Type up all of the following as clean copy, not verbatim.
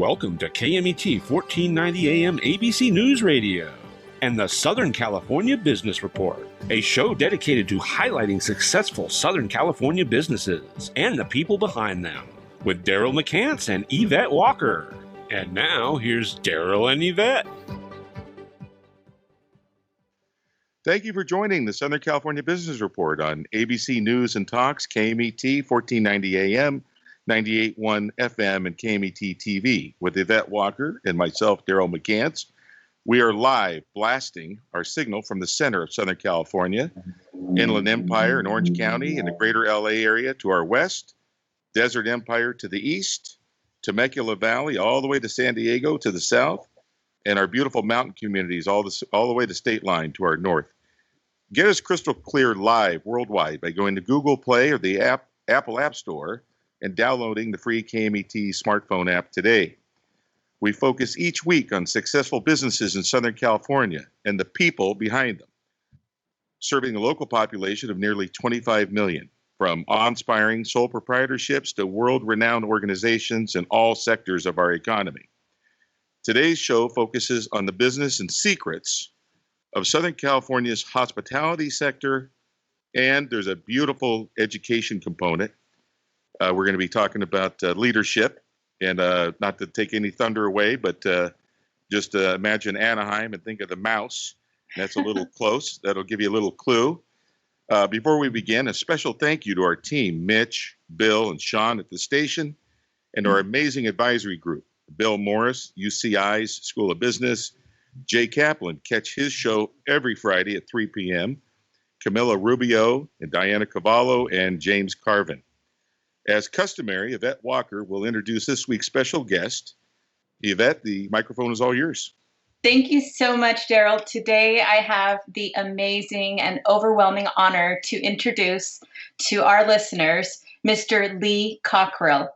Welcome to KMET 1490 AM ABC News Radio and the Southern California Business Report, a show dedicated to highlighting successful Southern California businesses and the people behind them, with Daryl McCance and Yvette Walker. And now, here's Daryl and Yvette. Thank you for joining the Southern California Business Report on ABC News and Talks, KMET 1490 AM, 98.1 FM, and KMET TV. With Yvette Walker and myself, Daryl McCance, we are live blasting our signal from the center of Southern California, Inland Empire and Orange County and the greater LA area to our west, Desert Empire to the east, Temecula Valley all the way to San Diego to the south, and our beautiful mountain communities all the way to State Line to our north. Get us crystal clear live worldwide by going to Google Play or the Apple App Store and downloading the free KMET smartphone app today. We focus each week on successful businesses in Southern California and the people behind them, serving the local population of nearly 25 million, from awe-inspiring sole proprietorships to world-renowned organizations in all sectors of our economy. Today's show focuses on the business and secrets of Southern California's hospitality sector, and there's a beautiful education component. We're going to be talking about leadership, and not to take any thunder away, but just imagine Anaheim and think of the mouse. That's a little close. That'll give you a little clue. Before we begin, a special thank you to our team, Mitch, Bill, and Sean at the station, and our amazing advisory group, Bill Morris, UCI's School of Business, Jay Kaplan, catch his show every Friday at 3 p.m., Camilla Rubio and Diana Cavallo and James Carvin. As customary, Yvette Walker will introduce this week's special guest. Yvette, the microphone is all yours. Thank you so much, Daryl. Today I have the amazing and overwhelming honor to introduce to our listeners Mr. Lee Cockerell.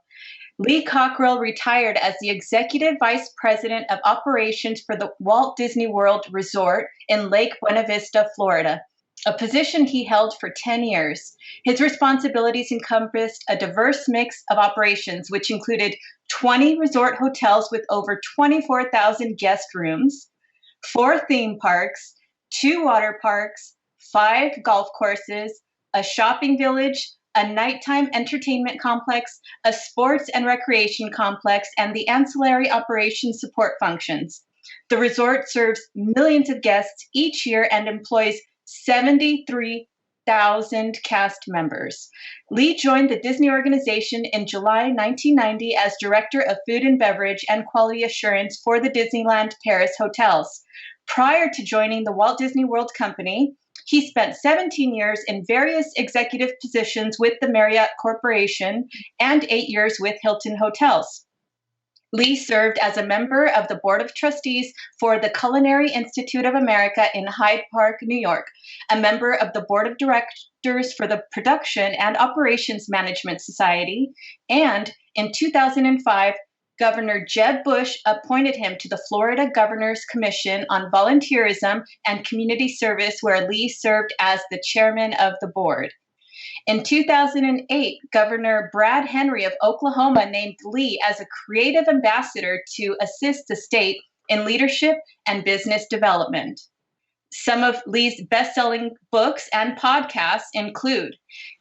Lee Cockerell retired as the Executive Vice President of Operations for the Walt Disney World Resort in Lake Buena Vista, Florida, a position he held for 10 years. His responsibilities encompassed a diverse mix of operations, which included 20 resort hotels with over 24,000 guest rooms, 4 theme parks, 2 water parks, 5 golf courses, a shopping village, a nighttime entertainment complex, a sports and recreation complex, and the ancillary operations support functions. The resort serves millions of guests each year and employs 73,000 cast members. Lee joined the Disney organization in July 1990 as Director of Food and Beverage and Quality Assurance for the Disneyland Paris hotels. Prior to joining the Walt Disney World Company, he spent 17 years in various executive positions with the Marriott Corporation and 8 years with Hilton Hotels. Lee served as a member of the Board of Trustees for the Culinary Institute of America in Hyde Park, New York, a member of the Board of Directors for the Production and Operations Management Society, and in 2005, Governor Jeb Bush appointed him to the Florida Governor's Commission on Volunteerism and Community Service, where Lee served as the chairman of the board. In 2008, Governor Brad Henry of Oklahoma named Lee as a creative ambassador to assist the state in leadership and business development. Some of Lee's best-selling books and podcasts include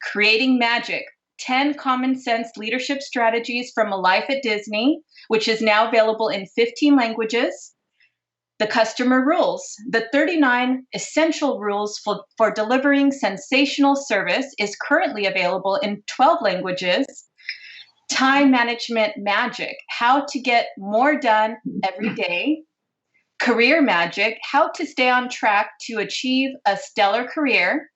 Creating Magic, 10 Common Sense Leadership Strategies from a Life at Disney, which is now available in 15 languages, The Customer Rules, the 39 Essential Rules for Delivering Sensational Service is currently available in 12 languages. Time Management Magic, How to Get More Done Every Day. Career Magic, How to Stay on Track to Achieve a Stellar Career.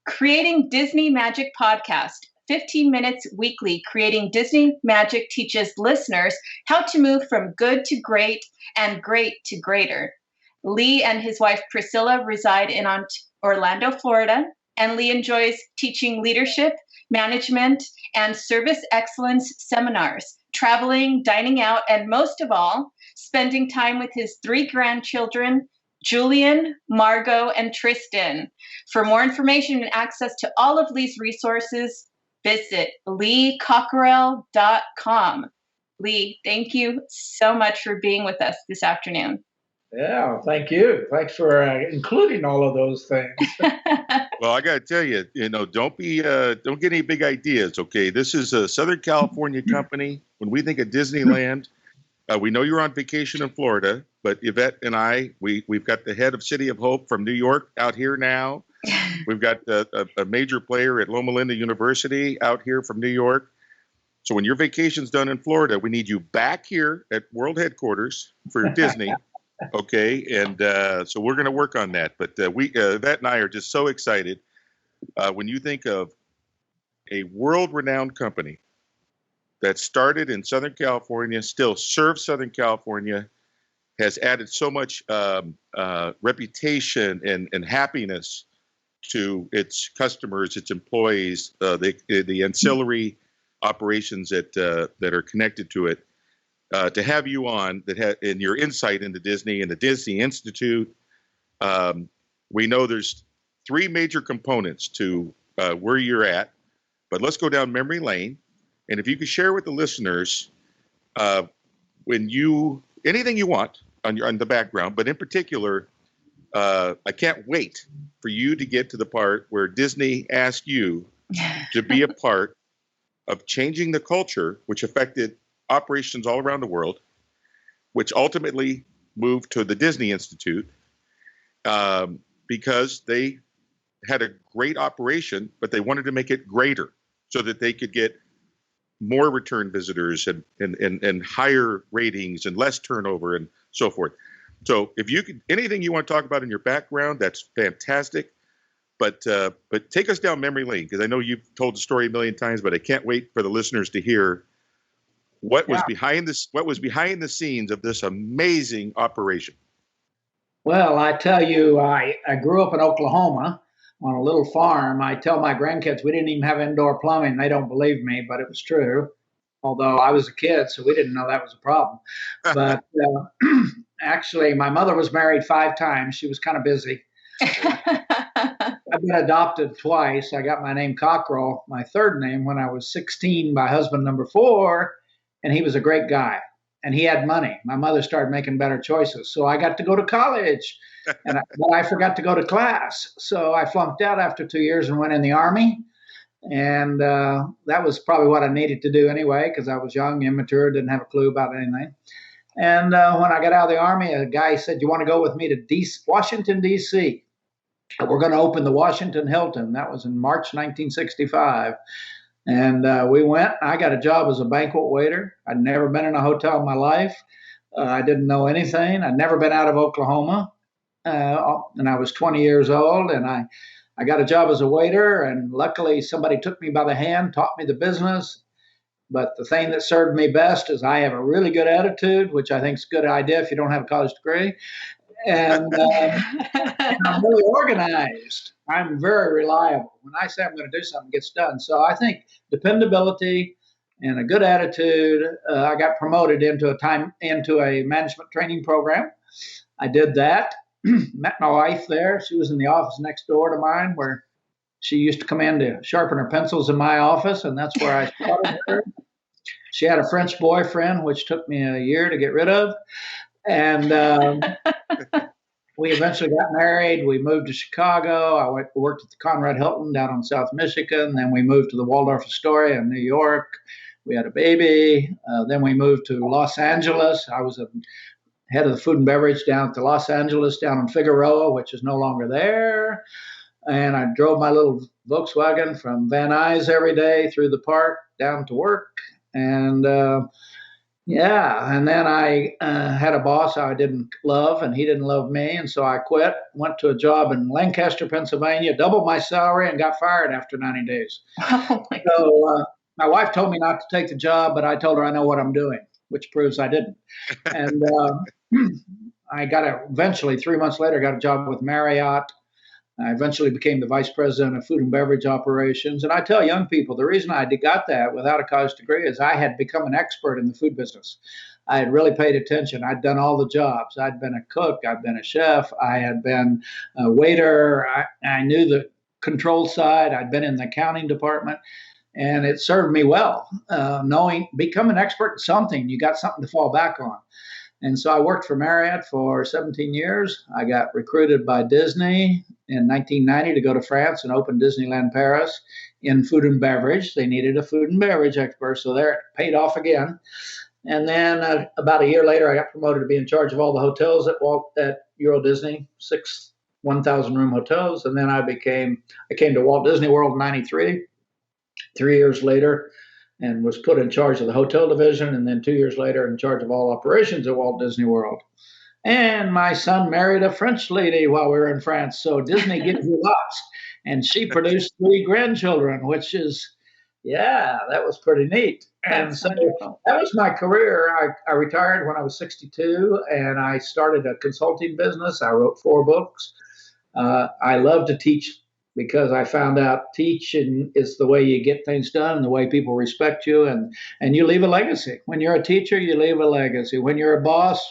Creating Disney Magic Podcast, 15 minutes weekly. Creating Disney Magic teaches listeners how to move from good to great and great to greater. Lee and his wife Priscilla reside in Orlando, Florida, and Lee enjoys teaching leadership, management, and service excellence seminars, traveling, dining out, and most of all, spending time with his 3 grandchildren, Julian, Margot, and Tristan. For more information and access to all of Lee's resources, visit leecockerell.com. Lee, thank you so much for being with us this afternoon. Yeah, thank you. Thanks for including all of those things. Well, I got to tell you, don't get any big ideas. Okay, this is a Southern California company. When we think of Disneyland, we know you're on vacation in Florida, but Yvette and we've got the head of City of Hope from New York out here now. We've got a major player at Loma Linda University out here from New York. So when your vacation's done in Florida, we need you back here at World Headquarters for Disney. Okay, and so we're going to work on that. But Yvette and I are just so excited when you think of a world-renowned company that started in Southern California, still serves Southern California, has added so much reputation and happiness to its customers, its employees, the ancillary operations that are connected to it. To have you on and your insight into Disney and the Disney Institute. We know there's three major components to where you're at, but let's go down memory lane. And if you could share with the listeners anything you want on the background, but in particular, I can't wait for you to get to the part where Disney asked you to be a part of changing the culture, which affected operations all around the world, which ultimately moved to the Disney Institute because they had a great operation, but they wanted to make it greater so that they could get more return visitors and higher ratings and less turnover and so forth. So if you could, anything you want to talk about in your background, that's fantastic. But take us down memory lane, because I know you've told the story a million times, but I can't wait for the listeners to hear what was behind the scenes of this amazing operation. Well, I tell you, I grew up in Oklahoma on a little farm. I tell my grandkids we didn't even have indoor plumbing. They don't believe me, but it was true. Although I was a kid, so we didn't know that was a problem. But actually, my mother was married 5 times. She was kind of busy. I've been adopted twice. I got my name Cockerell, my third name, when I was 16 by husband number 4, and he was a great guy. And he had money. My mother started making better choices. So I got to go to college, but I forgot to go to class. So I flunked out after 2 years and went in the Army. And that was probably what I needed to do anyway, because I was young, immature, didn't have a clue about anything. And when I got out of the Army, a guy said, "You want to go with me to Washington, D.C.? We're going to open the Washington Hilton." That was in March 1965. And we went. I got a job as a banquet waiter. I'd never been in a hotel in my life. I didn't know anything. I'd never been out of Oklahoma. And I was 20 years old. And I got a job as a waiter. And luckily, somebody took me by the hand, taught me the business. But the thing that served me best is I have a really good attitude, which I think is a good idea if you don't have a college degree. And I'm really organized. I'm very reliable. When I say I'm going to do something, it gets done. So I think dependability and a good attitude. I got promoted into a management training program. I did that. Met my wife there. She was in the office next door to mine, where she used to come in to sharpen her pencils in my office, and that's where I started her. She had a French boyfriend, which took me a year to get rid of. And we eventually got married. We moved to Chicago. I worked at the Conrad Hilton down on South Michigan. Then we moved to the Waldorf Astoria in New York. We had a baby. Then we moved to Los Angeles. I was head of the food and beverage down at the Los Angeles, down in Figueroa, which is no longer there. And I drove my little Volkswagen from Van Nuys every day through the park down to work. And and then I had a boss I didn't love, and he didn't love me. And so I quit, went to a job in Lancaster, Pennsylvania, doubled my salary, and got fired after 90 days. Oh my So my wife told me not to take the job, but I told her I know what I'm doing, which proves I didn't. And I eventually, 3 months later, got a job with Marriott. I eventually became the vice president of food and beverage operations. And I tell young people, the reason I got that without a college degree is I had become an expert in the food business. I had really paid attention. I'd done all the jobs. I'd been a cook. I'd been a chef. I had been a waiter. I knew the control side. I'd been in the accounting department. And it served me well, become an expert in something, you got something to fall back on. And so I worked for Marriott for 17 years. I got recruited by Disney in 1990 to go to France and open Disneyland Paris in food and beverage. They needed a food and beverage expert, so there it paid off again. And then about a year later, I got promoted to be in charge of all the hotels at Euro Disney, 6 1,000-room hotels. And then I came to Walt Disney World in '93, 3 years later, and was put in charge of the hotel division. And then 2 years later, in charge of all operations at Walt Disney World. And my son married a French lady while we were in France. So Disney gives you lots. And she produced 3 grandchildren, which is, yeah, that was pretty neat. And so that was my career. I retired when I was 62, and I started a consulting business. I wrote 4 books. I love to teach because I found out teaching is the way you get things done and the way people respect you, and you leave a legacy. When you're a teacher, you leave a legacy. When you're a boss,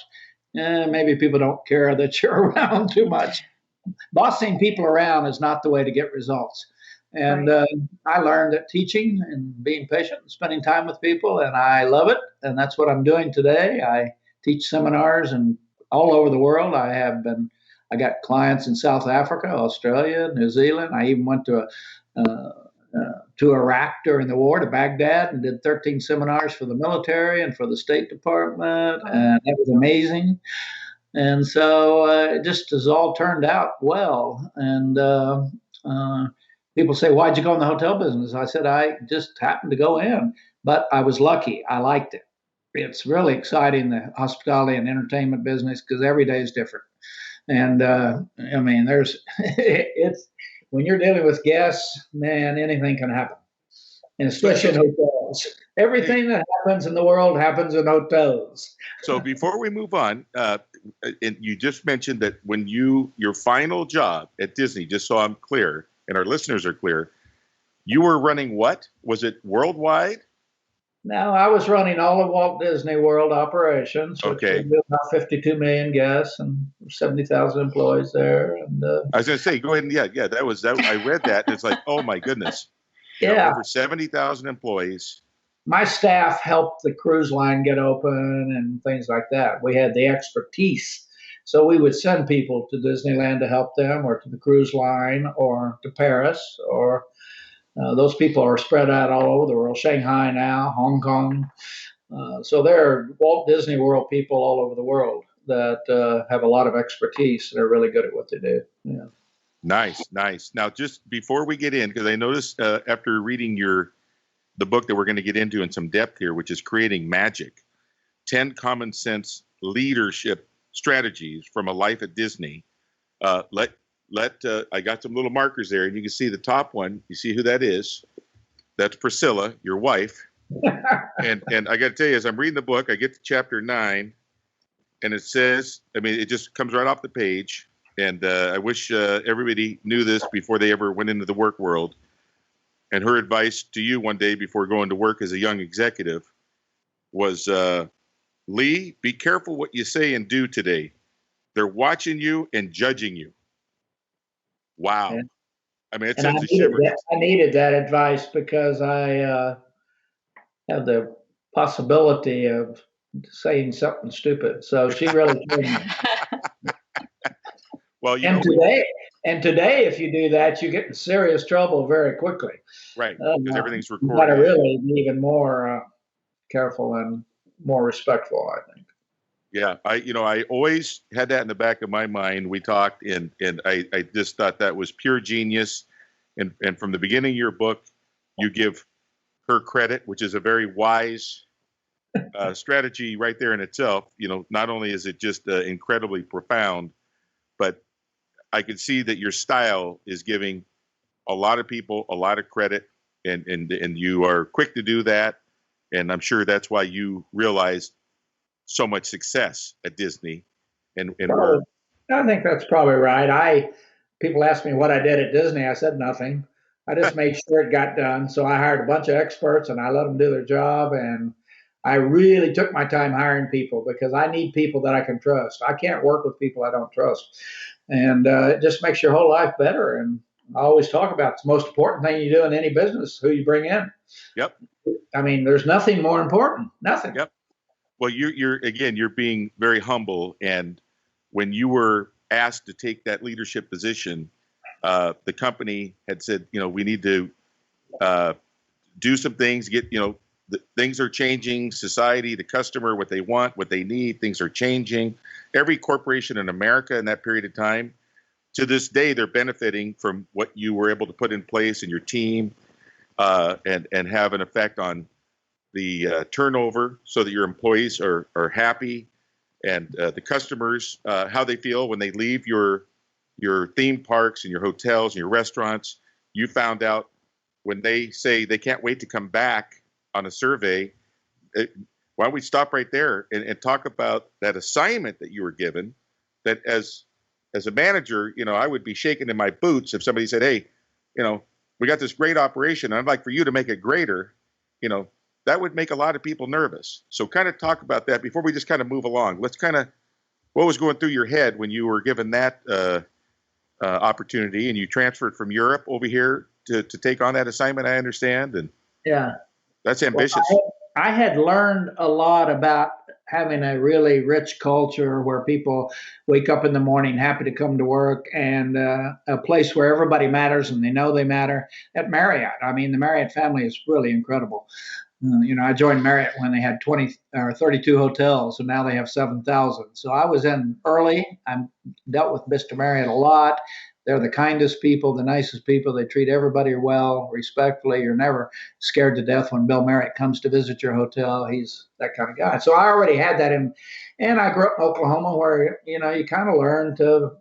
maybe people don't care that you're around too much. Bossing people around is not the way to get results. And I learned that teaching and being patient and spending time with people, and I love it. And that's what I'm doing today. I teach seminars and all over the world. I got clients in South Africa, Australia, New Zealand. I even went to Iraq during the war, to Baghdad, and did 13 seminars for the military and for the State Department. And that was amazing. And so it just has all turned out well. And people say, why'd you go in the hotel business? I said, I just happened to go in, but I was lucky. I liked it. It's really exciting, the hospitality and entertainment business, because every day is different. And I mean, it's when you're dealing with guests, man, anything can happen. And especially in hotels. Everything that happens in the world happens in hotels. So before we move on, and you just mentioned that when your final job at Disney, just so I'm clear, and our listeners are clear, you were running what? Was it worldwide? No, I was running all of Walt Disney World operations, which Okay. was about 52 million guests and 70,000 employees there. And I was going to say, go ahead and yeah, that was that. I read that, and it's like, oh my goodness, yeah, over 70,000 employees. My staff helped the cruise line get open and things like that. We had the expertise. So we would send people to Disneyland to help them, or to the cruise line, or to Paris, or those people are spread out all over the world. Shanghai now, Hong Kong. So there are Walt Disney World people all over the world that have a lot of expertise. They're really good at what they do. Yeah. Nice. Now, just before we get in, because I noticed after reading the book that we're going to get into in some depth here, which is Creating Magic, 10 Common Sense Leadership Strategies from a Life at Disney. I got some little markers there, and you can see the top one. You see who that is? That's Priscilla, your wife. and I got to tell you, as I'm reading the book, I get to chapter 9, and it says, I mean, it just comes right off the page. And I wish everybody knew this before they ever went into the work world. And her advice to you one day before going to work as a young executive was, Lee, be careful what you say and do today. They're watching you and judging you. Wow. Yeah. I mean, it And sends a shiver. I needed that advice because I have the possibility of saying something stupid. So she really trained me. Well, today, if you do that, you get in serious trouble very quickly. Right, because everything's You got to recorded. really be even more careful and more respectful, I think. Yeah, I always had that in the back of my mind. We talked, and I just thought that was pure genius. And from the beginning of your book, you give her credit, which is a very wise strategy right there in itself. Not only is it just incredibly profound, but I can see that your style is giving a lot of people a lot of credit, and you are quick to do that. And I'm sure that's why you realized so much success at Disney. And I think that's probably right. People ask me what I did at Disney. I said nothing. I just made sure it got done. So I hired a bunch of experts and I let them do their job. And I really took my time hiring people because I need people that I can trust. I can't work with people I don't trust. And it just makes your whole life better. And I always talk about it's the most important thing you do in any business, who you bring in. Yep. I mean, there's nothing more important. Nothing. Yep. Well, you're being very humble, and when you were asked to take that leadership position, the company had said, we need to do some things. Things are changing. Society, the customer, what they want, what they need, things are changing. Every corporation in America in that period of time, to this day, they're benefiting from what you were able to put in place in your team, and have an effect on the turnover, so that your employees are happy, and the customers, how they feel when they leave your theme parks and your hotels and your restaurants. You found out when they say they can't wait to come back on a survey. Why don't we stop right there and talk about that assignment that you were given, that as a manager, I would be shaking in my boots if somebody said, hey, we got this great operation, and I'd like for you to make it greater. That would make a lot of people nervous. So kind of talk about that before we just kind of move along. Let's what was going through your head when you were given that opportunity, and you transferred from Europe over here to take on that assignment, I understand. And yeah, that's ambitious. Well, I had learned a lot about having a really rich culture where people wake up in the morning happy to come to work, and a place where everybody matters and they know they matter. At Marriott, I mean, the Marriott family is really incredible. I joined Marriott when they had 20 or 32 hotels, and now they have 7,000. So I was in early. I dealt with Mr. Marriott a lot. They're the kindest people, the nicest people. They treat everybody well, respectfully. You're never scared to death when Bill Marriott comes to visit your hotel. He's that kind of guy. So I already had that in, and I grew up in Oklahoma, where you kind of learn to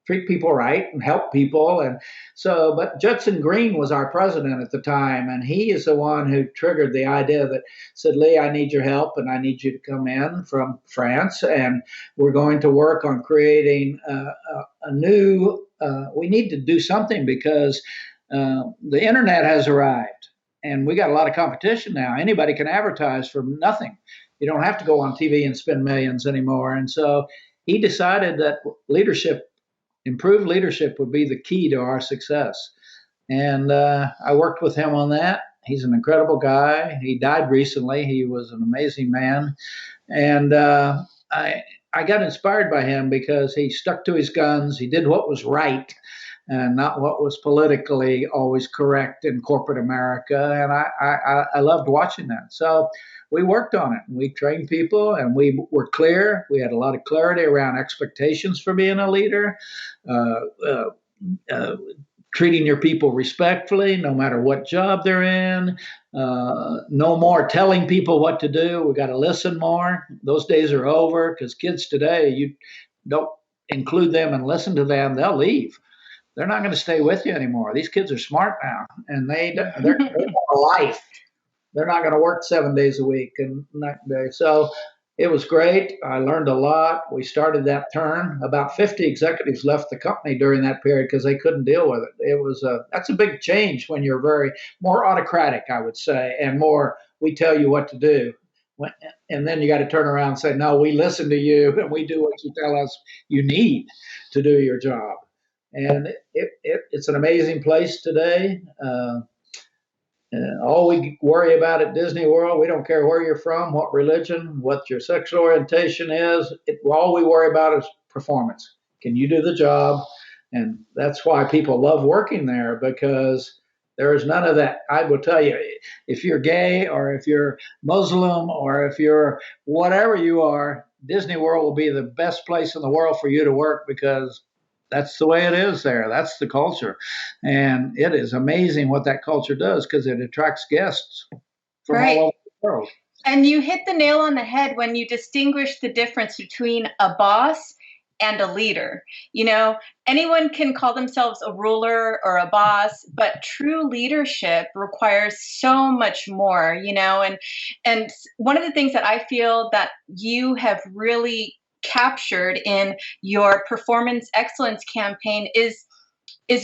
treat people right and help people. And so, but Judson Green was our president at the time, and he is the one who triggered the idea that said, Lee, I need your help, and I need you to come in from France, and we're going to work on creating a new, we need to do something, because the internet has arrived, and we got a lot of competition now. Anybody can advertise for nothing. You don't have to go on TV and spend millions anymore. And so he decided that improved leadership would be the key to our success. And I worked with him on that. He's an incredible guy. He died recently. He was an amazing man. And I got inspired by him because he stuck to his guns. He did what was right and not what was politically always correct in corporate America. And I loved watching that. So we worked on it. We trained people, and we were clear. We had a lot of clarity around expectations for being a leader, treating your people respectfully, no matter what job they're in. No more telling people what to do. We got to listen more. Those days are over, because kids today, you don't include them and listen to them, they'll leave. They're not going to stay with you anymore. These kids are smart now, and they're a life. They're not going to work 7 days a week and that day. So it was great. I learned a lot. We started that turn. About 50 executives left the company during that period because they couldn't deal with it. That's a big change when you're more autocratic, I would say, and more, we tell you what to do. And then you got to turn around and say, no, we listen to you, and we do what you tell us you need to do your job. And it's an amazing place today. All we worry about at Disney World, we don't care where you're from, what religion, what your sexual orientation is. All we worry about is performance. Can you do the job? And that's why people love working there, because there is none of that. I will tell you, if you're gay or if you're Muslim or if you're whatever you are, Disney World will be the best place in the world for you to work, because that's the way it is there. That's the culture. And it is amazing what that culture does, because it attracts guests from all over the world. And you hit the nail on the head when you distinguish the difference between a boss and a leader. Anyone can call themselves a ruler or a boss, but true leadership requires so much more, and one of the things that I feel that you have really captured in your performance excellence campaign is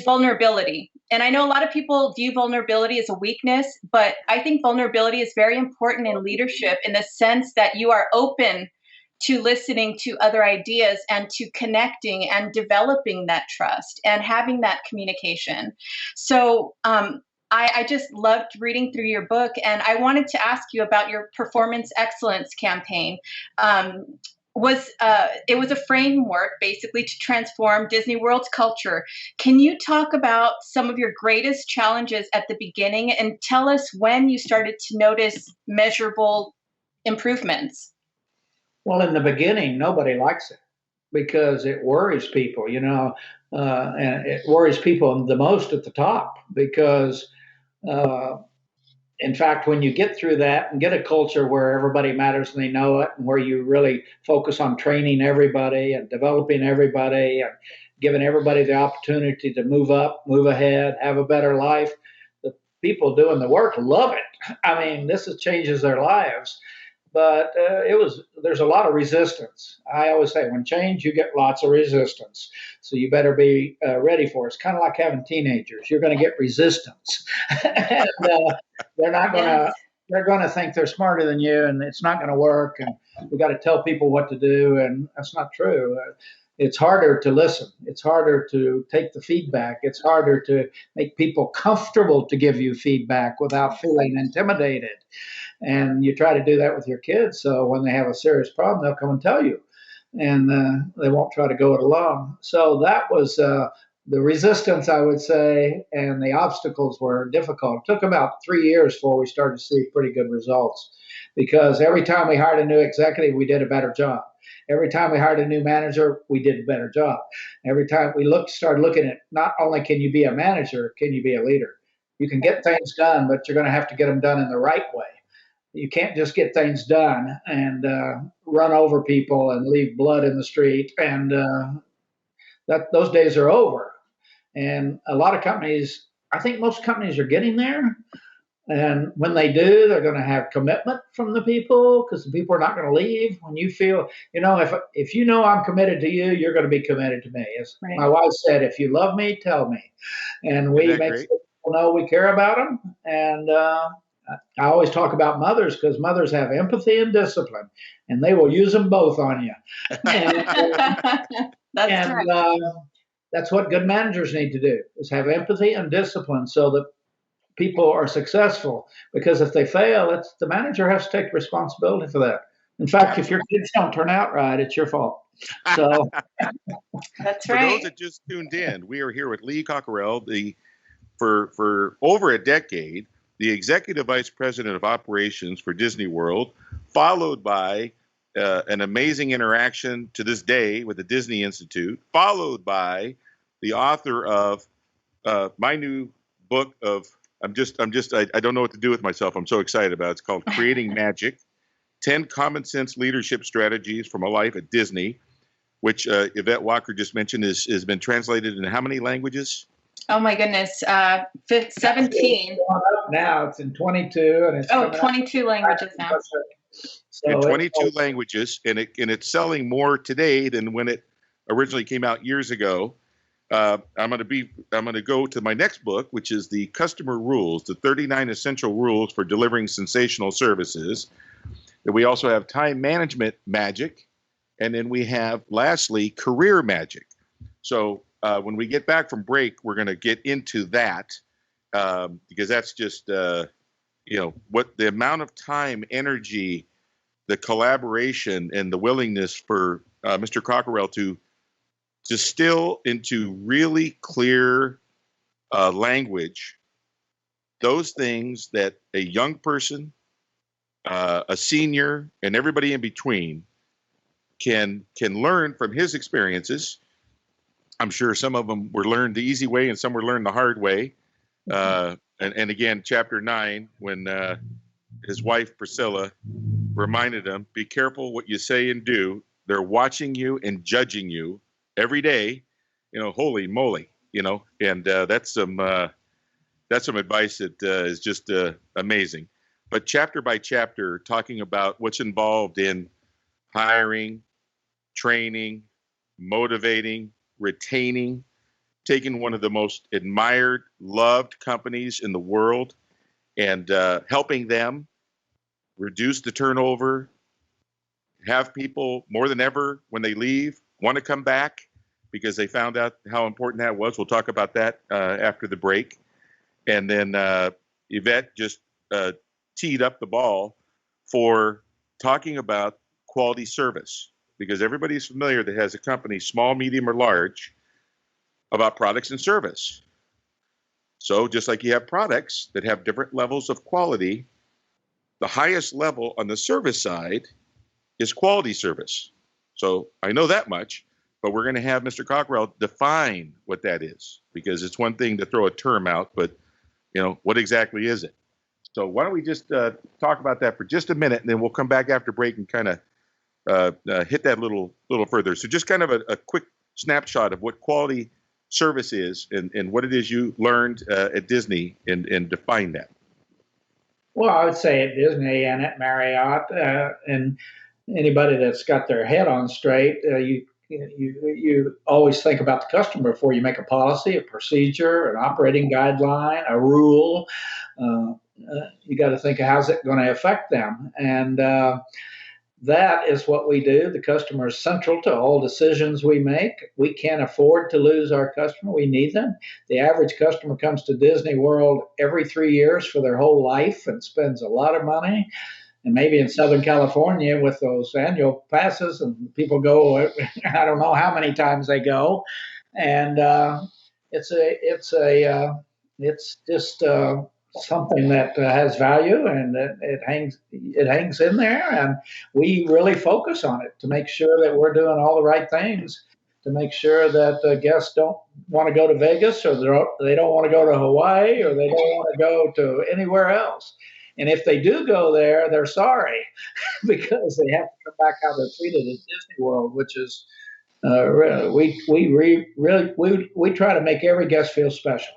vulnerability. And I know a lot of people view vulnerability as a weakness, but I think vulnerability is very important in leadership, in the sense that you are open to listening to other ideas and to connecting and developing that trust and having that communication. So I just loved reading through your book, and I wanted to ask you about your performance excellence campaign. Um, it was a framework basically to transform Disney World's culture. Can you talk about some of your greatest challenges at the beginning and tell us when you started to notice measurable improvements? Well, in the beginning, nobody likes it because it worries people, and it worries people the most at the top because, uh, in fact, when you get through that and get a culture where everybody matters and they know it, and where you really focus on training everybody and developing everybody and giving everybody the opportunity to move up, move ahead, have a better life, the people doing the work love it. I mean, changes their lives. But there's a lot of resistance. I always say when change, you get lots of resistance. So you better be ready for it. It's kind of like having teenagers. You're going to get resistance. And they're not going to, they're going to think they're smarter than you, and it's not going to work. And we got to tell people what to do. And that's not true. It's harder to listen. It's harder to take the feedback. It's harder to make people comfortable to give you feedback without feeling intimidated. And you try to do that with your kids. So when they have a serious problem, they'll come and tell you, and they won't try to go it alone. So that was the resistance, I would say, and the obstacles were difficult. It took about 3 years before we started to see pretty good results, because every time we hired a new executive, we did a better job. Every time we hired a new manager, we did a better job. Every time we started looking at not only can you be a manager, can you be a leader? You can get things done, but you're going to have to get them done in the right way. You can't just get things done and run over people and leave blood in the street. And those days are over. And a lot of companies, I think most companies are getting there. And when they do, they're going to have commitment from the people, because the people are not going to leave. When you feel, if you know I'm committed to you, you're going to be committed to me. As Right. my wife said, if you love me, tell me. And we make sure people know we care about them. And I always talk about mothers, because mothers have empathy and discipline, and they will use them both on you. That's right. That's what good managers need to do, is have empathy and discipline so that people are successful. Because if they fail, the manager has to take responsibility for that. In fact, if your kids don't turn out right, it's your fault. So That's For right. those that just tuned in, we are here with Lee Cockerell, for over a decade, the Executive Vice President of Operations for Disney World, followed by an amazing interaction to this day with the Disney Institute, followed by the author of my new book of, I don't know what to do with myself. I'm so excited about it. It's called Creating Magic, 10 Common Sense Leadership Strategies from a Life at Disney, which Yvette Walker just mentioned has been translated into how many languages? Oh my goodness. 17. Now it's in 22, and it's 22 languages now. So In 22 languages, and it's selling more today than when it originally came out years ago. I'm going to go to my next book, which is the Customer Rules, the 39 Essential Rules for Delivering Sensational Services. And we also have Time Management Magic, and then we have, lastly, Career Magic. So when we get back from break, we're going to get into that, because that's just what the amount of time, energy, the collaboration, and the willingness for Mr. Cockerell to distill into really clear language those things that a young person, a senior, and everybody in between can learn from his experiences. I'm sure some of them were learned the easy way and some were learned the hard way. And again, chapter 9, when his wife Priscilla reminded him, be careful what you say and do. They're watching you and judging you every day. Holy moly, and that's some advice that is just amazing. But chapter by chapter, talking about what's involved in hiring, training, motivating, retaining, taking one of the most admired, loved companies in the world and helping them reduce the turnover, have people more than ever when they leave want to come back because they found out how important that was. We'll talk about that after the break. And then Yvette just teed up the ball for talking about quality service, because everybody's familiar that has a company, small, medium, or large, about products and service. So just like you have products that have different levels of quality, the highest level on the service side is quality service. So I know that much, but we're going to have Mr. Cockerell define what that is, because it's one thing to throw a term out, but what exactly is it? So why don't we just talk about that for just a minute, and then we'll come back after break and kind of hit that little further. So just kind of a quick snapshot of what quality service is and what it is you learned at Disney and define that. Well, I would say at Disney and at Marriott and anybody that's got their head on straight, you always think about the customer before you make a policy, a procedure, an operating guideline, a rule. You got to think of how's it going to affect them. And that is what we do. The customer is central to all decisions we make. We can't afford to lose our customer. We need them. The average customer comes to Disney World every 3 years for their whole life and spends a lot of money. And maybe in Southern California with those annual passes, and people go, I don't know how many times they go. And it's just something that has value, and it hangs in there, and we really focus on it to make sure that we're doing all the right things, to make sure that guests don't want to go to Vegas, or they don't want to go to Hawaii, or they don't want to go to anywhere else. And if they do go there, they're sorry because they have to come back how they're treated at Disney World, which is we try to make every guest feel special.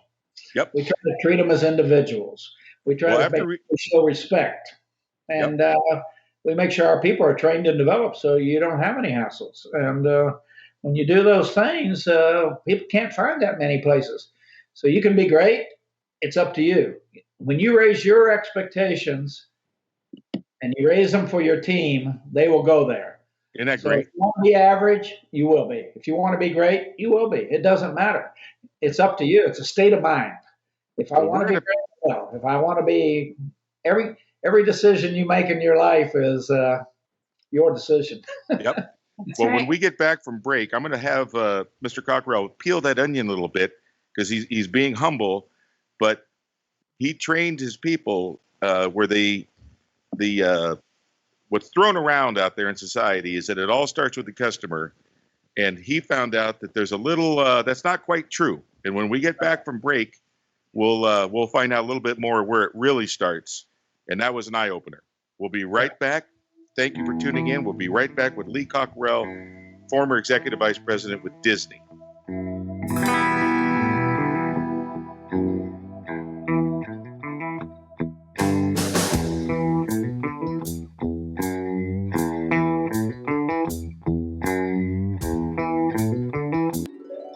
Yep. We try to treat them as individuals. We try to show respect, and we make sure our people are trained and developed so you don't have any hassles. And when you do those things, people can't find that many places. So you can be great. It's up to you. When you raise your expectations and you raise them for your team, they will go there. Isn't that great? If you want to be average, you will be. If you want to be great, you will be. It doesn't matter. It's up to you. It's a state of mind. If I want to be great, well, if I want to be, every decision you make in your life is your decision. Yep. Well, when we get back from break, I'm going to have Mr. Cockerell peel that onion a little bit, because he's being humble, but he trained his people where what's thrown around out there in society is that it all starts with the customer, and he found out that there's a little that's not quite true. And when we get back from break, we'll find out a little bit more where it really starts, and that was an eye opener. We'll be right back. Thank you for tuning in. We'll be right back with Lee Cockerell, former executive vice president with Disney.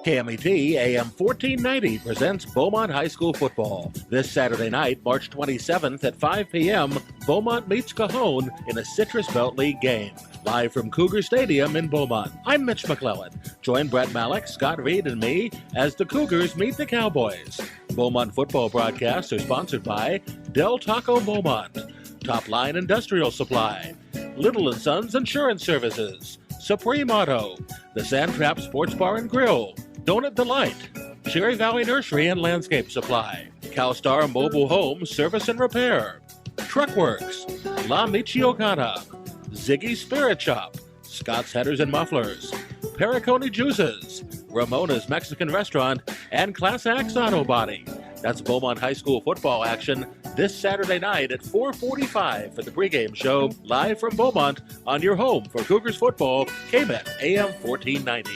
KMET AM 1490 presents Beaumont High School football. This Saturday night, March 27th at 5 p.m., Beaumont meets Cajon in a Citrus Belt League game. Live from Cougar Stadium in Beaumont, I'm Mitch McClellan. Join Brett Malek, Scott Reed, and me as the Cougars meet the Cowboys. Beaumont football broadcasts are sponsored by Del Taco Beaumont, Top Line Industrial Supply, Little & Sons Insurance Services, Supreme Auto, the Sand Trap Sports Bar and Grill, Donut Delight, Cherry Valley Nursery and Landscape Supply, CalStar Mobile Home Service and Repair, Truckworks, La Michoacana, Ziggy's Spirit Shop, Scott's Headers and Mufflers, Pericone Juices, Ramona's Mexican Restaurant, and Class X Auto Body. That's Beaumont High School football action this Saturday night at 4:45 for the pregame show, live from Beaumont on your home for Cougars football, KMET AM 1490.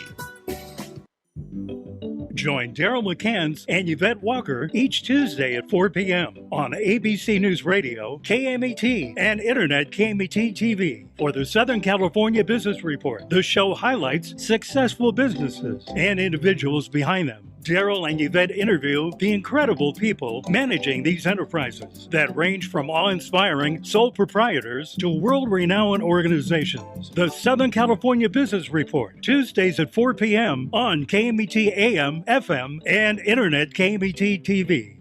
Join Daryl McCance and Yvette Walker each Tuesday at 4 p.m. on ABC News Radio, KMET, and Internet KMET TV for the Southern California Business Report. The show highlights successful businesses and individuals behind them. Daryl and Yvette interview the incredible people managing these enterprises that range from awe-inspiring sole proprietors to world-renowned organizations. The Southern California Business Report, Tuesdays at 4 p.m. on KMET AM, FM, and Internet KMET TV.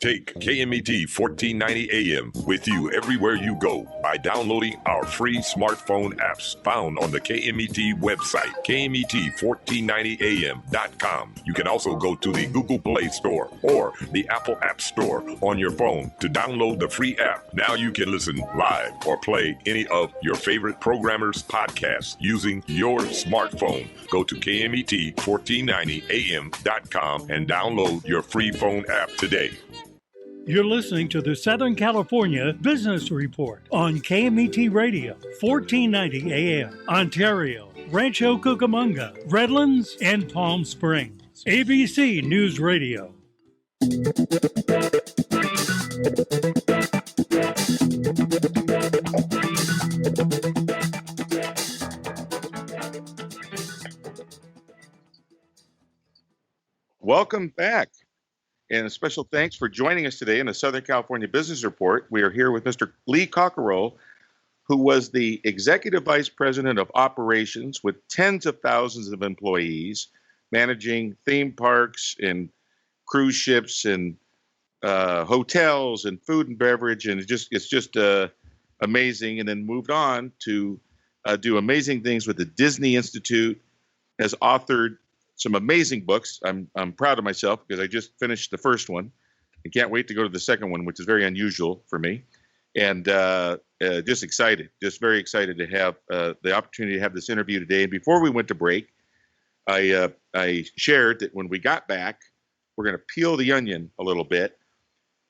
Take KMET 1490 AM with you everywhere you go by downloading our free smartphone apps found on the KMET website, KMET1490am.com. You can also go to the Google Play Store or the Apple App Store on your phone to download the free app. Now you can listen live or play any of your favorite programmers' podcasts using your smartphone. Go to KMET1490am.com and download your free phone app today. You're listening to the Southern California Business Report on KMET Radio, 1490 AM, Ontario, Rancho Cucamonga, Redlands, and Palm Springs. ABC News Radio. Welcome back. And a special thanks for joining us today in the Southern California Business Report. We are here with Mr. Lee Cockerell, who was the Executive Vice President of Operations with tens of thousands of employees, managing theme parks and cruise ships and hotels and food and beverage. And it's just amazing. And then moved on to do amazing things with the Disney Institute, has authored some amazing books. I'm proud of myself because I just finished the first one. I can't wait to go to the second one, which is very unusual for me. And just excited, just very excited to have the opportunity to have this interview today. And before we went to break, I shared that when we got back, we're going to peel the onion a little bit.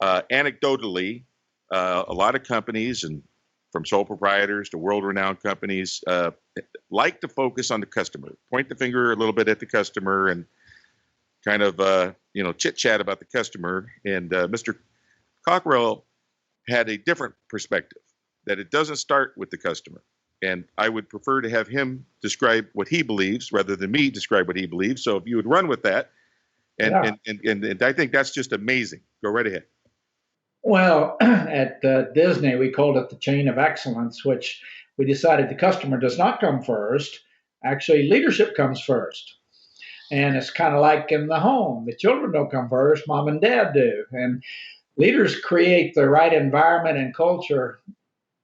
Anecdotally, a lot of companies, and from sole proprietors to world-renowned companies, like to focus on the customer, point the finger a little bit at the customer, and kind of chit-chat about the customer. And Mr. Cockerell had a different perspective, that it doesn't start with the customer. And I would prefer to have him describe what he believes rather than me describe what he believes. So if you would run with that, and I think that's just amazing. Go right ahead. Well, at Disney, we called it the chain of excellence, which we decided the customer does not come first. Actually, leadership comes first. And it's kind of like in the home. The children don't come first, mom and dad do. And leaders create the right environment and culture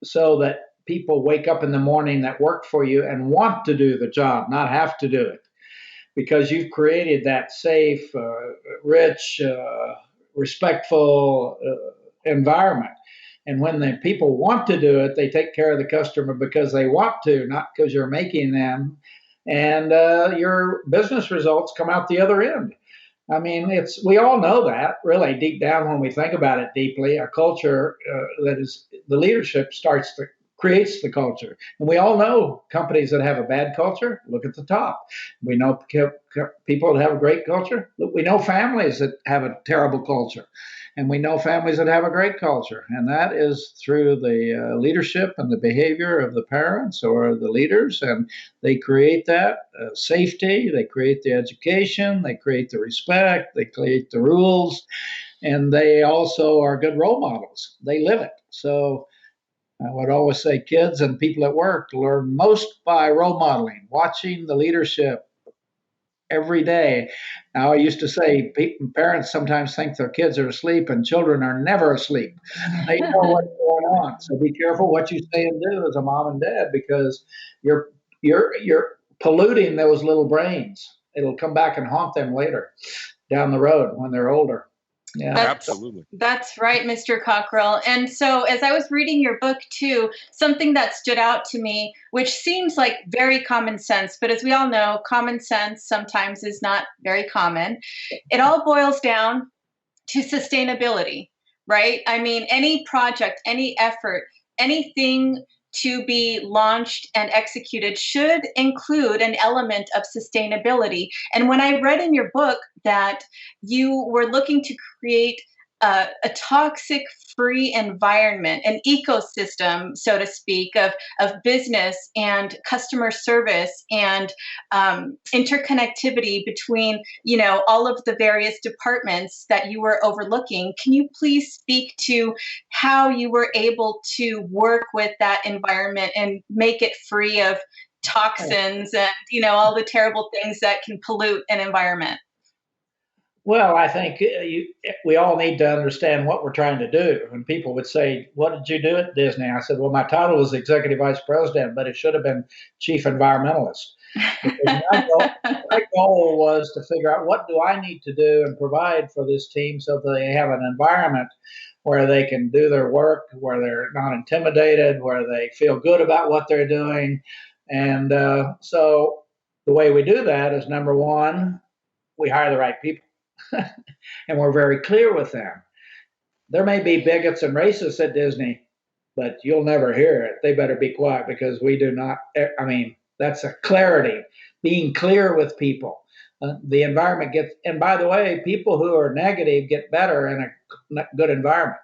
so that people wake up in the morning that work for you and want to do the job, not have to do it. Because you've created that safe, rich, respectful environment. And when the people want to do it, they take care of the customer because they want to, not because you're making them. And your business results come out the other end. I mean, we all know that, really, deep down when we think about it deeply. A culture that is the leadership creates the culture. And we all know companies that have a bad culture, look at the top. We know people that have a great culture. We know families that have a terrible culture. And we know families that have a great culture. And that is through the leadership and the behavior of the parents or the leaders. And they create that safety, they create the education, they create the respect, they create the rules. And they also are good role models. They live it. So I would always say kids and people at work learn most by role modeling, watching the leadership every day. Now, I used to say parents sometimes think their kids are asleep, and children are never asleep. They know what's going on. So be careful what you say and do as a mom and dad, because you're polluting those little brains. It'll come back and haunt them later down the road when they're older. Yeah, absolutely. That's right, Mr. Cockerell. And so as I was reading your book too, something that stood out to me, which seems like very common sense, but as we all know, common sense sometimes is not very common. It all boils down to sustainability, right? I mean, any project, any effort, anything to be launched and executed should include an element of sustainability. And when I read in your book that you were looking to create a toxic-free environment, an ecosystem, so to speak, of business and customer service and interconnectivity between, all of the various departments that you were overlooking. Can you please speak to how you were able to work with that environment and make it free of toxins and, all the terrible things that can pollute an environment? Well, I think we all need to understand what we're trying to do. And people would say, "What did you do at Disney?" I said, "Well, my title was executive vice president, but it should have been chief environmentalist." Because my goal was to figure out what do I need to do and provide for this team so that they have an environment where they can do their work, where they're not intimidated, where they feel good about what they're doing. And so the way we do that is, number one, we hire the right people. And we're very clear with them. There may be bigots and racists at Disney, but you'll never hear it. They better be quiet because we do not. I mean, that's a clarity, being clear with people. The environment gets, and by the way, people who are negative get better in a good environment.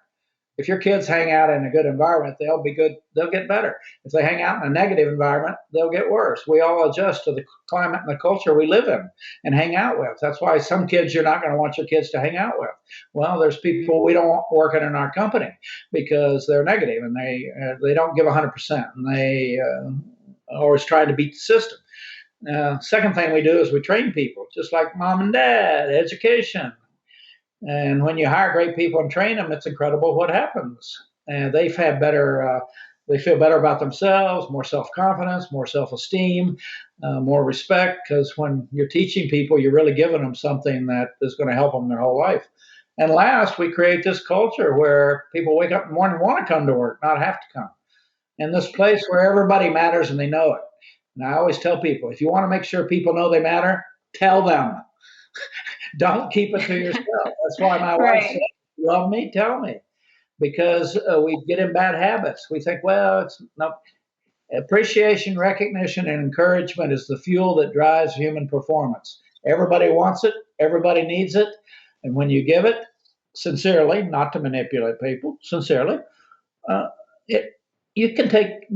If your kids hang out in a good environment, they'll be good. They'll get better. If they hang out in a negative environment, they'll get worse. We all adjust to the climate and the culture we live in and hang out with. That's why some kids you're not going to want your kids to hang out with. Well, there's people we don't want working in our company because they're negative and they don't give 100% and they always try to beat the system. Second thing we do is we train people, just like mom and dad, education. And when you hire great people and train them, it's incredible what happens. And they've had better, they feel better about themselves, more self-confidence, more self-esteem, more respect. Because when you're teaching people, you're really giving them something that is going to help them their whole life. And last, we create this culture where people wake up in the morning and want to come to work, not have to come. And this place where everybody matters and they know it. And I always tell people, if you want to make sure people know they matter, tell them. Don't keep it to yourself. That's why my wife said, "Love me, tell me," because we get in bad habits. We think, well, it's not. Appreciation, recognition, and encouragement is the fuel that drives human performance. Everybody wants it. Everybody needs it. And when you give it sincerely, not to manipulate people, sincerely, you can take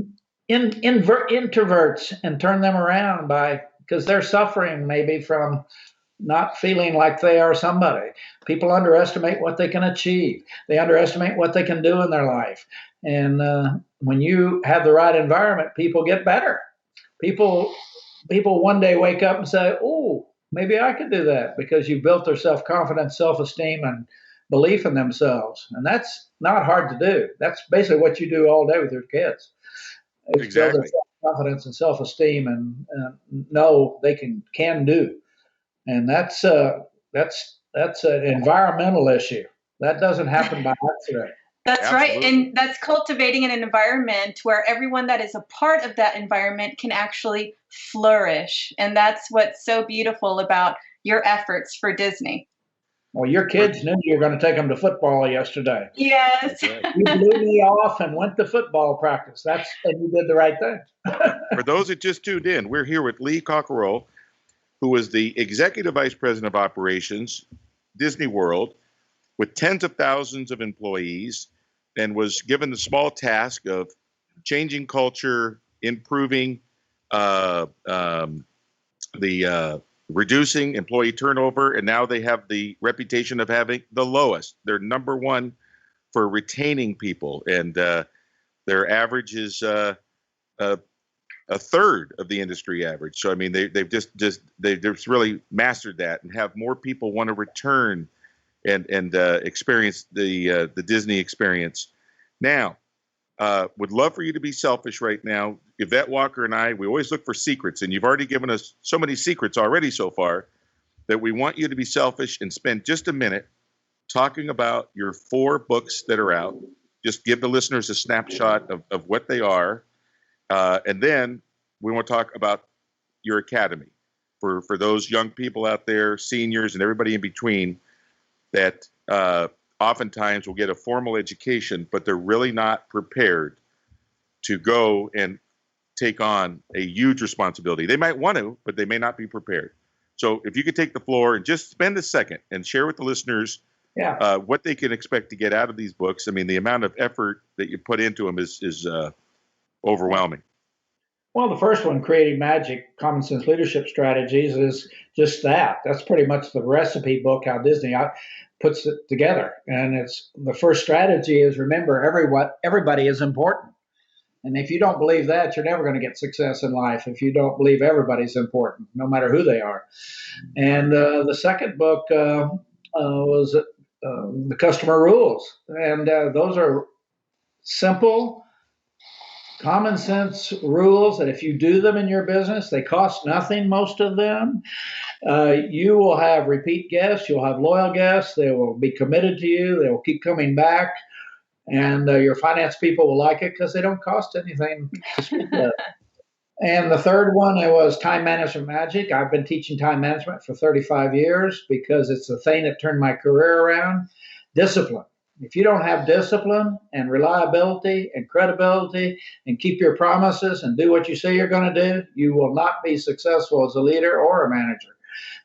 introverts and turn them around because they're suffering maybe from not feeling like they are somebody. People underestimate what they can achieve. They underestimate what they can do in their life. And when you have the right environment, people get better. People one day wake up and say, "Oh, maybe I could do that," because you built their self-confidence, self-esteem, and belief in themselves. And that's not hard to do. That's basically what you do all day with your kids. Exactly. Build their self-confidence and self-esteem and know they can do. And that's an environmental issue. That doesn't happen by accident. That's Absolutely. Right. And that's cultivating an environment where everyone that is a part of that environment can actually flourish. And that's what's so beautiful about your efforts for Disney. Well, your kids knew you were going to take them to football yesterday. Yes. You blew me off and went to football practice. And you did the right thing. For those that just tuned in, we're here with Lee Cockerell, who was the Executive Vice President of Operations, Disney World, with tens of thousands of employees, and was given the small task of changing culture, improving reducing employee turnover, and now they have the reputation of having the lowest. They're number one for retaining people, and their average is a third of the industry average. So I mean, they've just really mastered that and have more people want to return and experience the Disney experience. Now, would love for you to be selfish right now. Yvette Walker and I, we always look for secrets, and you've already given us so many secrets already so far that we want you to be selfish and spend just a minute talking about your 4 books that are out. Just give the listeners a snapshot of what they are. And then we want to talk about your academy for those young people out there, seniors and everybody in between that oftentimes will get a formal education, but they're really not prepared to go and take on a huge responsibility. They might want to, but they may not be prepared. So if you could take the floor and just spend a second and share with the listeners what they can expect to get out of these books. I mean, the amount of effort that you put into them is overwhelming. Well, the first one, Creating Magic, Common Sense Leadership Strategies, is just that. That's pretty much the recipe book, how Disney puts it together. And it's the first strategy is, remember, everybody is important. And if you don't believe that, you're never going to get success in life if you don't believe everybody's important, no matter who they are. And the second book was the customer rules. And those are simple, common sense rules that if you do them in your business, they cost nothing, most of them. You will have repeat guests. You'll have loyal guests. They will be committed to you. They will keep coming back. And your finance people will like it because they don't cost anything to speak of. And the third one, it was time management magic. I've been teaching time management for 35 years because it's the thing that turned my career around. Discipline. If you don't have discipline and reliability and credibility and keep your promises and do what you say you're going to do, you will not be successful as a leader or a manager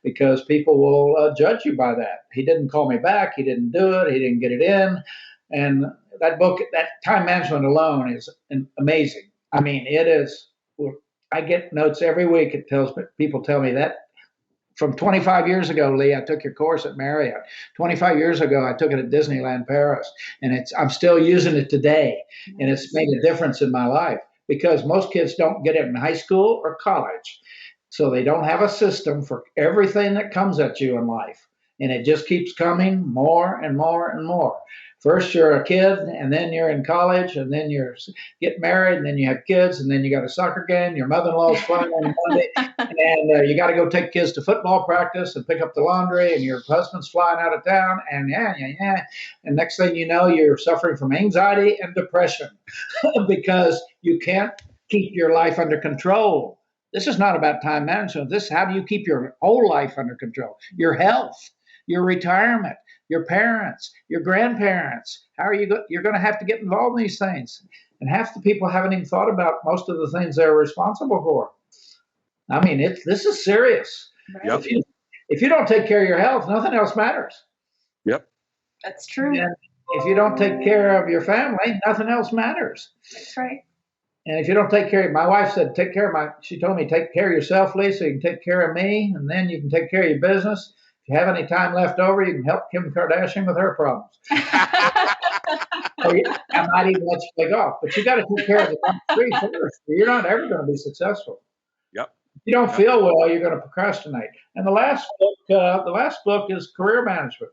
because people will judge you by that. He didn't call me back. He didn't do it. He didn't get it in. And that book, that time management alone is amazing. I mean, it is. I get notes every week. People tell me that from 25 years ago, Lee, I took your course at Marriott. 25 years ago, I took it at Disneyland Paris, and I'm still using it today, and it's made a difference in my life because most kids don't get it in high school or college, so they don't have a system for everything that comes at you in life, and it just keeps coming more and more and more. First, you're a kid, and then you're in college, and then you get married, and then you have kids, and then you got a soccer game. Your mother-in-law's flying on Monday, and you got to go take kids to football practice and pick up the laundry, and your husband's flying out of town, and and next thing you know, you're suffering from anxiety and depression because you can't keep your life under control. This is not about time management. This is how do you keep your whole life under control? Your health, your retirement, your parents, your grandparents. How are you you're going to have to get involved in these things. And half the people haven't even thought about most of the things they're responsible for. I mean, this is serious. Yep. If you don't take care of your health, nothing else matters. Yep. That's true. And if you don't take care of your family, nothing else matters. That's right. And if you don't take care of, my wife said, she told me, take care of yourself, Lee, so you can take care of me, and then you can take care of your business. If you have any time left over, you can help Kim Kardashian with her problems. I might even let you play golf, but you got to take care of the top three first. You're not ever going to be successful. Yep. If you don't feel well, you're going to procrastinate. And the last book is career management.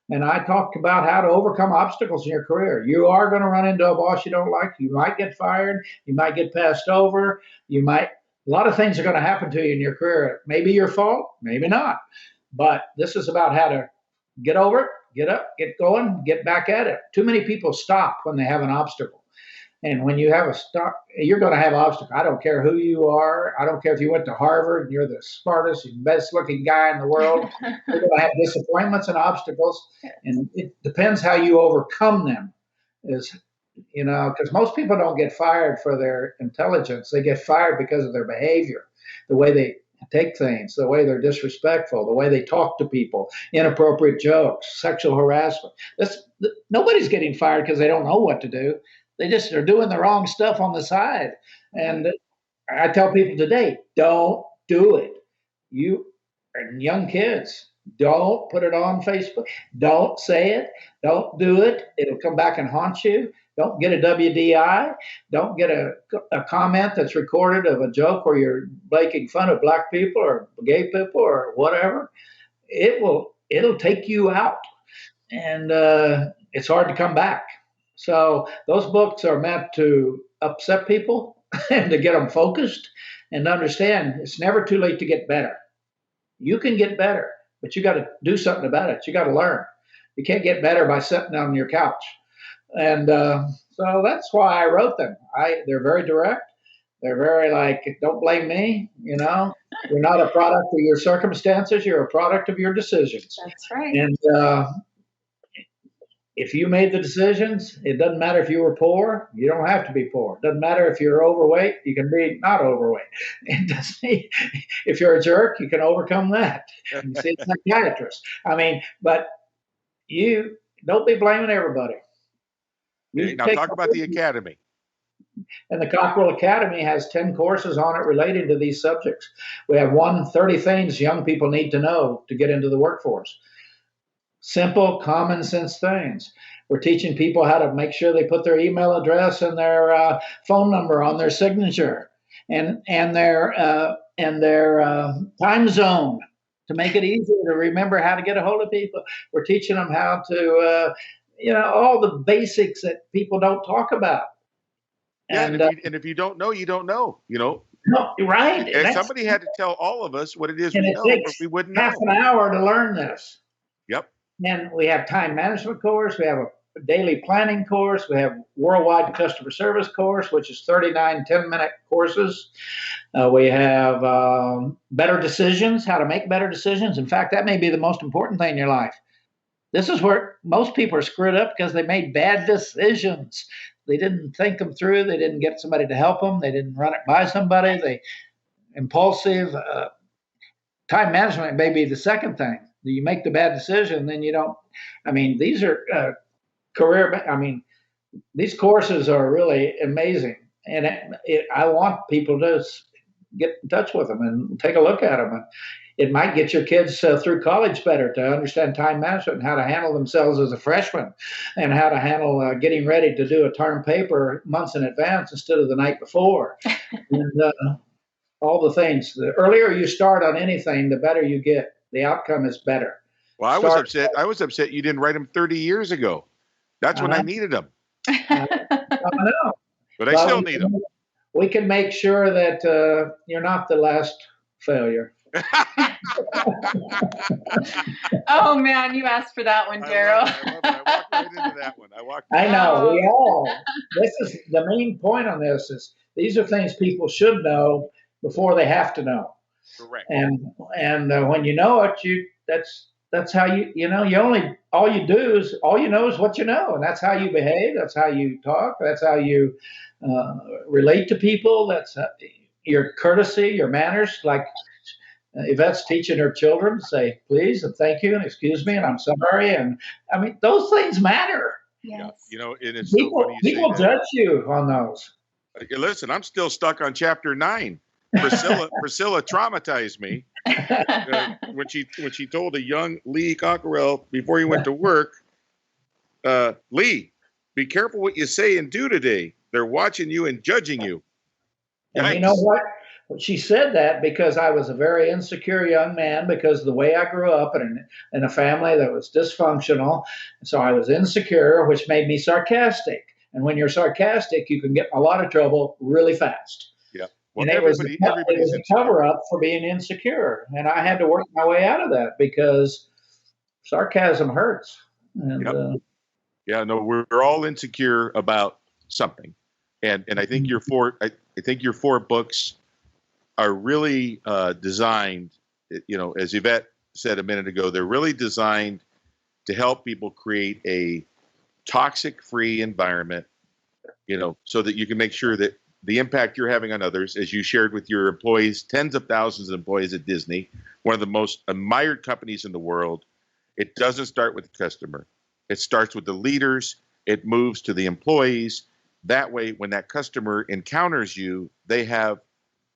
And I talked about how to overcome obstacles in your career. You are going to run into a boss you don't like. You might get fired. You might get passed over. A lot of things are going to happen to you in your career. Maybe your fault, maybe not. But this is about how to get over it, get up, get going, get back at it. Too many people stop when they have an obstacle. And when you have a stop, you're going to have obstacles. I don't care who you are. I don't care if you went to Harvard and you're the smartest, best looking guy in the world. You're going to have disappointments and obstacles. And it depends how you overcome them. Because most people don't get fired for their intelligence. They get fired because of their behavior, the way they take things, the way they're disrespectful, the way they talk to people, inappropriate jokes, sexual harassment. Nobody's getting fired because they don't know what to do. They just are doing the wrong stuff on the side. And I tell people today, don't do it. You and young kids, don't put it on Facebook. Don't say it. Don't do it. It'll come back and haunt you. Don't get a WDI. Don't get a comment that's recorded of a joke where you're making fun of black people or gay people or whatever. It'll take you out. And it's hard to come back. So those books are meant to upset people and to get them focused and understand it's never too late to get better. You can get better, but you got to do something about it. You got to learn. You can't get better by sitting on your couch. And so that's why I wrote them. They're very direct. They're very don't blame me. You're not a product of your circumstances. You're a product of your decisions. That's right. And if you made the decisions, it doesn't matter if you were poor. You don't have to be poor. It doesn't matter if you're overweight. You can be not overweight. If you're a jerk, you can overcome that. You see a psychiatrist. But you don't be blaming everybody. Now talk about the Academy. And the Cockerell Academy has 10 courses on it related to these subjects. We have 30 things young people need to know to get into the workforce. Simple, common sense things. We're teaching people how to make sure they put their email address and their phone number on their signature and their time zone. to make it easier to remember how to get a hold of people. We're teaching them how to, all the basics that people don't talk about. Yeah, and if you don't know, you don't know. No, right. And somebody had to tell all of us what it is we it know, or takes we wouldn't half know. an hour to learn this. Yep. And we have time management course. We have a daily planning course. We have worldwide customer service course, which is 39 10-minute courses. We have better decisions, how to make better decisions. In fact, that may be the most important thing in your life. This is where most people are screwed up because they made bad decisions. They didn't think them through. They didn't get somebody to help them. They didn't run it by somebody. They impulsive. Time management may be the second thing. You make the bad decision, then you don't. I mean, these are these courses are really amazing. And I want people to get in touch with them and take a look at them. And it might get your kids through college better to understand time management and how to handle themselves as a freshman and how to handle getting ready to do a term paper months in advance instead of the night before. And all the things. The earlier you start on anything, the better you get. The outcome is better. Well, I was upset you didn't write them 30 years ago. That's when I needed them. I know. But I still need them. We can make sure that you're not the last failure. Oh man, you asked for that one, Daryl. I walked right into that one. I know. We all. This is the main point on this. Is these are things people should know before they have to know. Correct. And when you know it, that's how all you know is what you know, and that's how you behave. That's how you talk. That's how you relate to people. That's your courtesy, your manners. Like Yvette's teaching her children to say please and thank you and excuse me and I'm sorry, and I mean those things matter. Yes. And it's people, so funny you people say that. judge you on those. Listen, I'm still stuck on chapter 9. Priscilla traumatized me when she told a young Lee Cockerell before he went to work, Lee, be careful what you say and do today. They're watching you and judging you. And you know what? She said that because I was a very insecure young man because of the way I grew up in a family that was dysfunctional. So I was insecure, which made me sarcastic. And when you're sarcastic, you can get in a lot of trouble really fast. Yeah. Well, and it was a cover-up for being insecure. And I had to work my way out of that because sarcasm hurts. And, we're all insecure about something. And I think your four books are really designed, as Yvette said a minute ago, they're really designed to help people create a toxic-free environment, so that you can make sure that the impact you're having on others, as you shared with your employees, tens of thousands of employees at Disney, one of the most admired companies in the world, it doesn't start with the customer. It starts with the leaders. It moves to the employees. That way, when that customer encounters you, they have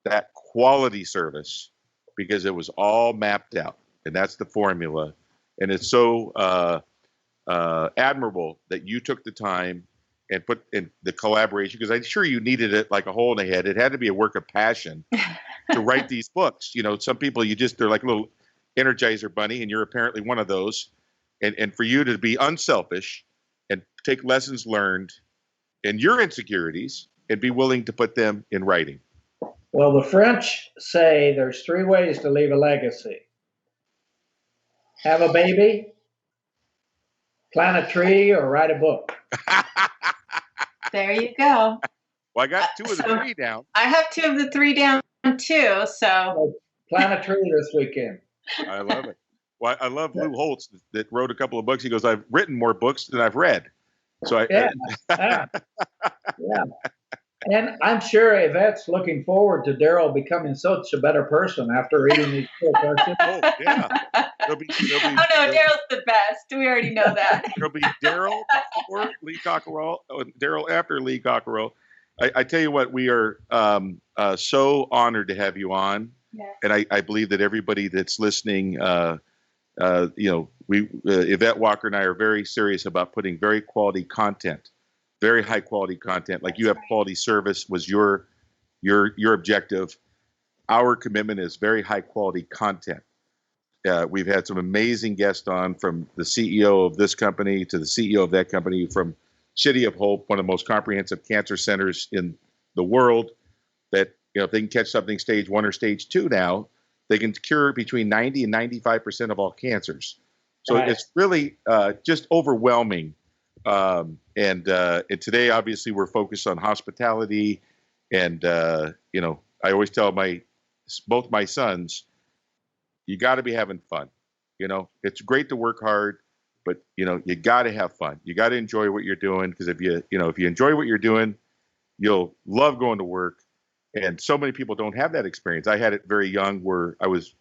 that quality service because it was all mapped out. And that's the formula. And it's so admirable that you took the time and put in the collaboration, because I'm sure you needed it like a hole in the head. It had to be a work of passion to write these books. Some people, they're like a little Energizer bunny, and you're apparently one of those. And for you to be unselfish and take lessons learned and your insecurities and be willing to put them in writing. Well, the French say there's 3 ways to leave a legacy. Have a baby, plant a tree, or write a book. There you go. Well, I got 2 of the 3 down. I have 2 of the 3 down too. So plant a tree this weekend. I love it. Well, I love Lou Holtz that wrote a couple of books. He goes, I've written more books than I've read. So yeah. And I'm sure Yvette's looking forward to Daryl becoming such a better person after reading these books. Oh, yeah. Oh, no, Daryl's the best. We already know that. There'll be Daryl before Lee Cockerell, Daryl after Lee Cockerell. I tell you what, we are so honored to have you on. Yes. And I believe that everybody that's listening, Yvette Walker and I are very serious about putting very quality content. Very high quality content, like you have quality service was your objective. Our commitment is very high quality content. We've had some amazing guests on, from the CEO of this company to the CEO of that company, from City of Hope, one of the most comprehensive cancer centers in the world, that, if they can catch something stage 1 or stage 2 now, they can cure between 90 and 95% of all cancers. So It's really just overwhelming. And today, obviously, we're focused on hospitality. And, I always tell both my sons, you got to be having fun. It's great to work hard, but, you got to have fun. You got to enjoy what you're doing, because if you enjoy what you're doing, you'll love going to work. And so many people don't have that experience. I had it very young, where I was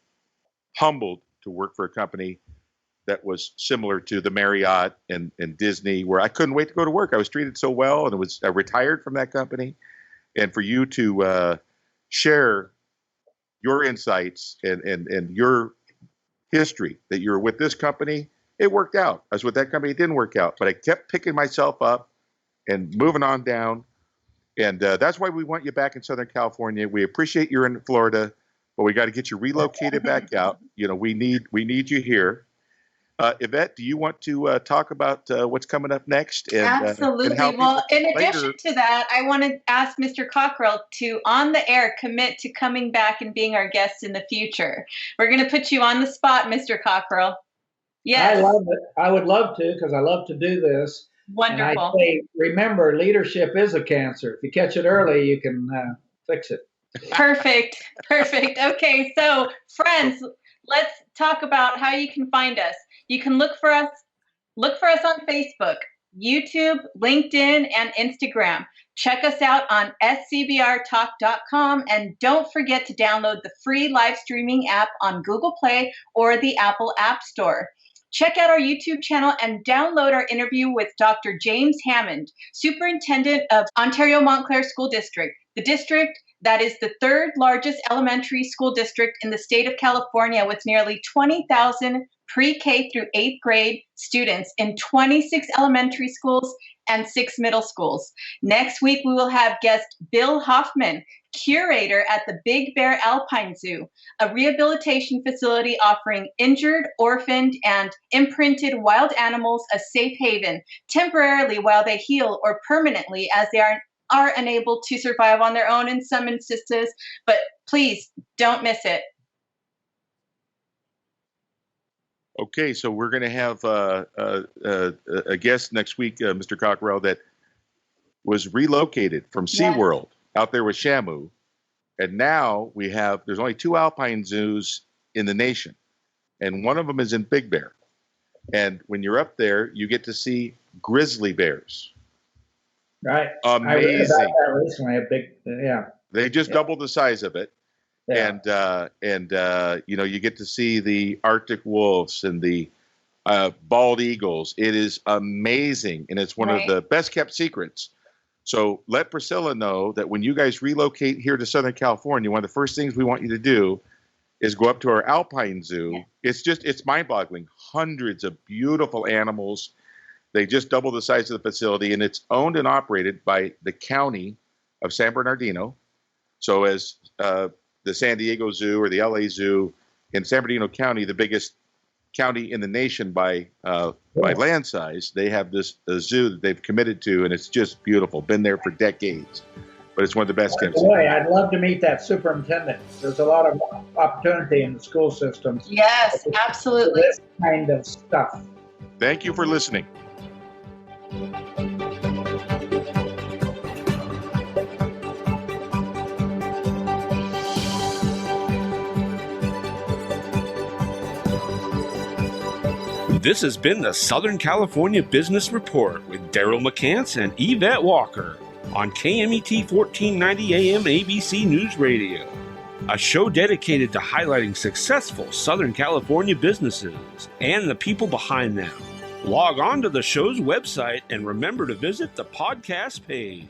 humbled to work for a company that was similar to the Marriott and Disney, where I couldn't wait to go to work. I was treated so well, and I retired from that company. And for you to share your insights and your history, that you're with this company, it worked out. I was with that company, it didn't work out. But I kept picking myself up and moving on down. And that's why we want you back in Southern California. We appreciate you're in Florida, but we got to get you relocated back out. We need you here. Yvette, do you want to talk about what's coming up next? Absolutely. Well, in addition to that, I want to ask Mr. Cockerell to, on the air, commit to coming back and being our guest in the future. We're going to put you on the spot, Mr. Cockerell. Yes. I love it. I would love to, because I love to do this. Wonderful. And I say, remember, leadership is a cancer. If you catch it early, you can fix it. Perfect. Okay, so friends, let's talk about how you can find us. You can look for us on Facebook, YouTube, LinkedIn, and Instagram. Check us out on scbrtalk.com, and don't forget to download the free live streaming app on Google Play or the Apple App Store. Check out our YouTube channel and download our interview with Dr. James Hammond, Superintendent of Ontario Montclair School District, the district that is the third largest elementary school district in the state of California, with nearly 20,000 pre-K through 8th grade students in 26 elementary schools and 6 middle schools. Next week, we will have guest Bill Hoffman, curator at the Big Bear Alpine Zoo, a rehabilitation facility offering injured, orphaned, and imprinted wild animals a safe haven, temporarily while they heal, or permanently as they are unable to survive on their own in some instances. But please don't miss it. Okay, so we're going to have a guest next week, Mr. Cockerell, that was relocated from SeaWorld out there with Shamu. And now there's only 2 alpine zoos in the nation, and one of them is in Big Bear. And when you're up there, you get to see grizzly bears. Right. Amazing. I read about that recently. They just doubled the size of it. Yeah. And you get to see the Arctic wolves and the bald eagles. It is amazing, and it's one of the best kept secrets. So let Priscilla know that when you guys relocate here to Southern California, one of the first things we want you to do is go up to our Alpine Zoo. Yeah. It's mind-boggling. Hundreds of beautiful animals. They just doubled the size of the facility, and it's owned and operated by the county of San Bernardino. So as the San Diego Zoo or the LA Zoo in San Bernardino County, the biggest county in the nation by land size, they have this zoo that they've committed to, and it's just beautiful. Been there for decades, but it's one of the best kept. Boy, I'd love to meet that superintendent. There's a lot of opportunity in the school systems. Yes, absolutely. This kind of stuff. Thank you for listening. This has been the Southern California Business Report with Daryl McCance and Yvette Walker on KMET 1490 AM ABC News Radio, a show dedicated to highlighting successful Southern California businesses and the people behind them. Log on to the show's website and remember to visit the podcast page.